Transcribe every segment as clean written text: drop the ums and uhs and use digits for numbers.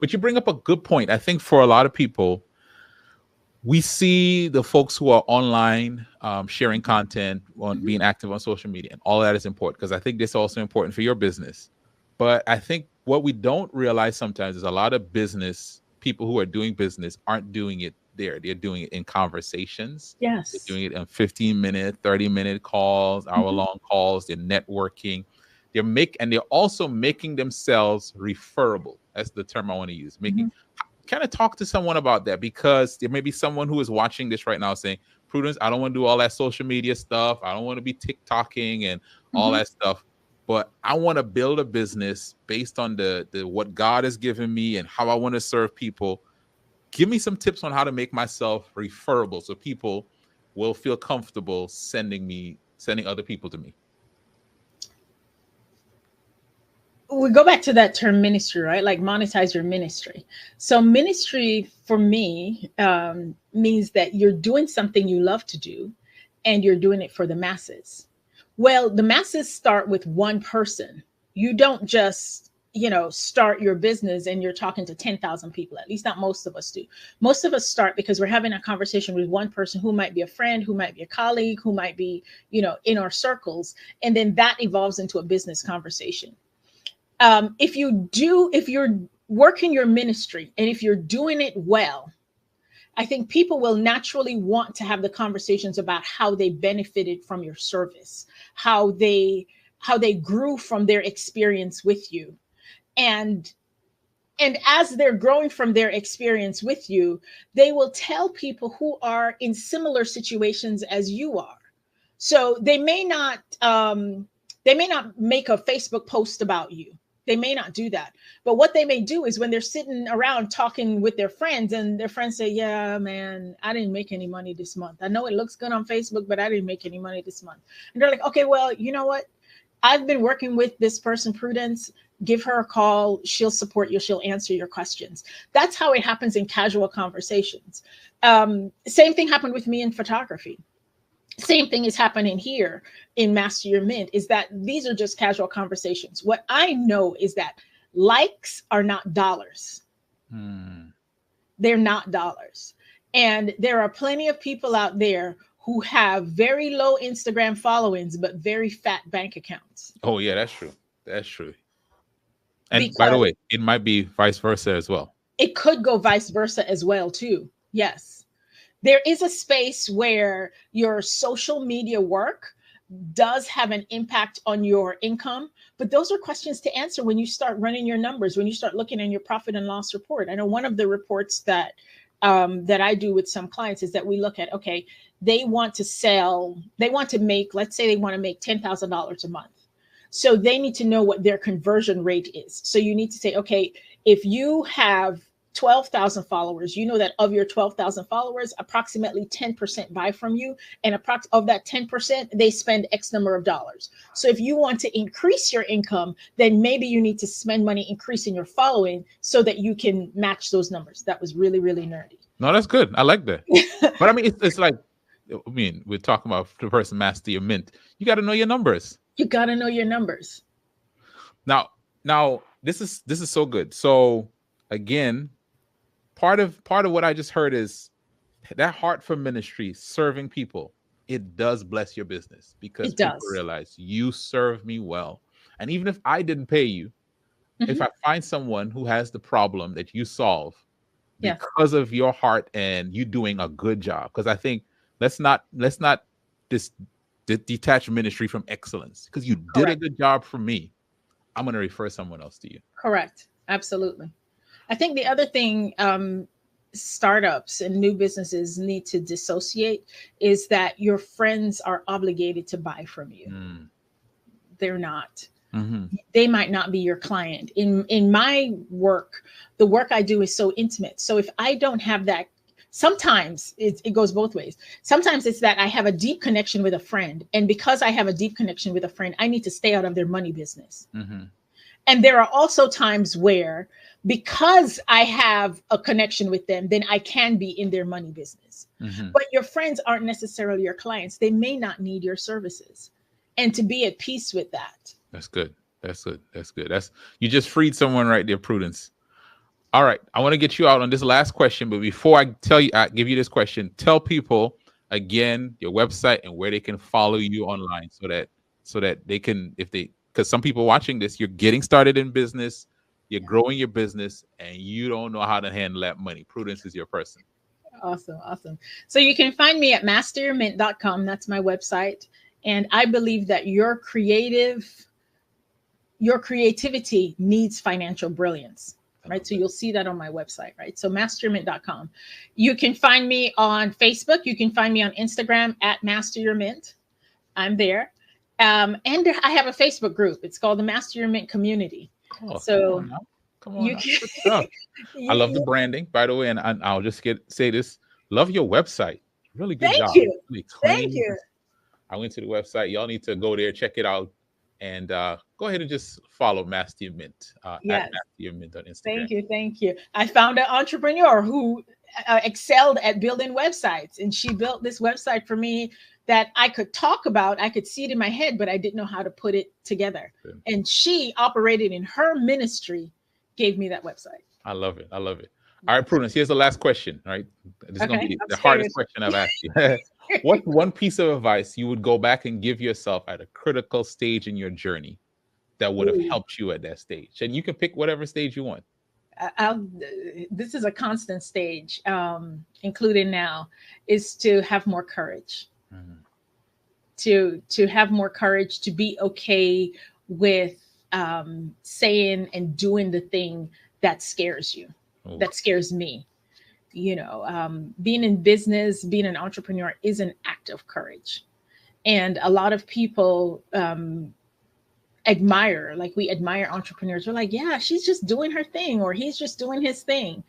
But you bring up a good point. I think for a lot of people, we see the folks who are online, sharing content, on being active on social media, and all that is important, because I think this is also important for your business. But I think what we don't realize sometimes is a lot of business people who are doing business aren't doing it there. They're doing it in conversations. They're Yes. doing it in 15-minute, 30-minute calls, Mhm. hour-long calls. They're networking. And they're also making themselves referable. That's the term I want to use. Making Mhm. kind of talk to someone about that, because there may be someone who is watching this right now saying, Prudence, I don't want to do all that social media stuff. I don't want to be TikToking and all Mhm. that stuff. But I want to build a business based on the what God has given me and how I want to serve people. Give me some tips on how to make myself referable so people will feel comfortable sending other people to me. We go back to that term ministry, right? Like monetize your ministry. So ministry for me means that you're doing something you love to do, and you're doing it for the masses. Well, the masses start with one person. You don't just, start your business and you're talking to 10,000 people. At least not most of us do. Most of us start because we're having a conversation with one person who might be a friend, who might be a colleague, who might be, in our circles. And then that evolves into a business conversation. If you're working your ministry and if you're doing it well, I think people will naturally want to have the conversations about how they benefited from your service, how they grew from their experience with you. And and as they're growing from their experience with you, they will tell people who are in similar situations as you are. So they may not make a Facebook post about you. They may not do that. But what they may do is when they're sitting around talking with their friends, and their friends say, yeah, man, I didn't make any money this month. I know it looks good on Facebook, but I didn't make any money this month. And they're like, okay, well, you know what? I've been working with this person, Prudence. Give her a call. She'll support you. She'll answer your questions. That's how it happens in casual conversations. Same thing happened with me in photography. Same thing is happening here in Master Your Mint, is that these are just casual conversations. What I know is that likes are not dollars. Hmm. They're not dollars. And there are plenty of people out there who have very low Instagram followings, but very fat bank accounts. Oh yeah, that's true. That's true. And by the Because way, it might be vice versa as well. it could go vice versa as well, too. Yes. There is a space where your social media work does have an impact on your income, but those are questions to answer when you start running your numbers, when you start looking in your profit and loss report. I know one of the reports that I do with some clients is that we look at, okay, they want to make, let's say they want to make $10,000 a month. So they need to know what their conversion rate is. So you need to say, okay, if you have 12,000 followers, you know that of your 12,000 followers, approximately 10% buy from you. And of that 10%, they spend X number of dollars. So if you want to increase your income, then maybe you need to spend money increasing your following so that you can match those numbers. That was really, really nerdy. No, that's good. I like that. But I mean, it's like, I mean, we're talking about the person master your mint. You got to know your numbers. You got to know your numbers. Now, now this is so good. So again, part of what I just heard is that heart for ministry, serving people. It does bless your business because It people does. realize you serve me well. And even if I didn't pay you, if Hmm. I find someone who has the problem that you solve Yeah, because of your heart and you doing a good job, because I think let's not dis, detach ministry from excellence, because you did a correct. good job for me. I'm going to refer someone else to you. Correct. Absolutely. I think the other thing startups and new businesses need to dissociate is that your friends are obligated to buy from you. Mm. They're not. Hmm. They might not be your client. In my work, the work I do is so intimate. So if I don't have that, sometimes it goes both ways. Sometimes it's that I have a deep connection with a friend, and because I have a deep connection with a friend, I need to stay out of their money business. Hmm. And there are also times where, because I have a connection with them, then I can be in their money business. Hmm. But your friends aren't necessarily your clients. They may not need your services. And to be at peace with that. That's good. That's good. That's good. That's, you just freed someone right there, Prudence. All right, I want to get you out on this last question, but before I give you this question, tell people again your website and where they can follow you online, so that they can, if they, because some people watching this, you're getting started in business, you're growing your business, and you don't know how to handle that money. Prudence is your person. Awesome. Awesome. So you can find me at masteryourmint.com. That's my website. And I believe that your creativity needs financial brilliance, right? So you'll see that on my website, right? So masteryourmint.com. You can find me on Facebook. You can find me on Instagram at masteryourmint. I'm there. And I have a Facebook group. It's called the Master Your Mint Community. Oh, So come on you now. can, Good stuff. I love the branding, by the way, and I'll just say this: love your website. Really good thank job. you. Really Thank clean. you. I went to the website. Y'all need to go there, check it out, and go ahead and just follow Master Your Mint at Yes. Master Your Mint on Instagram. Thank you. Thank you. I found an entrepreneur who excelled at building websites, and she built this website for me that I could talk about. I could see it in my head, but I didn't know how to put it together. Good. And she operated in her ministry, gave me that website. I love it. I love it. All right, Prudence, here's the last question. All right. This is going to Okay. be I'm the hardest scared. question I've asked you. What's one piece of advice you would go back and give yourself at a critical stage in your journey that would have Ooh. helped you at that stage? And you can pick whatever stage you want. This is a constant stage, including now, is to have more courage. Mhm. To have more courage, to be okay with saying and doing the thing that scares you, Oh, that scares me. Being in business, being an entrepreneur is an act of courage. And a lot of people we admire entrepreneurs. We're like, yeah, she's just doing her thing, or he's just doing his thing.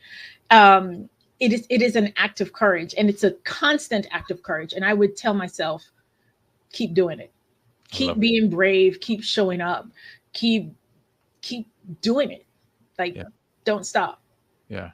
Um, it is an act of courage, and it's a constant act of courage. And I would tell myself, keep doing it, I keep love it. being brave, keep showing up, keep keep doing it. Like, Yeah. don't stop. Yeah.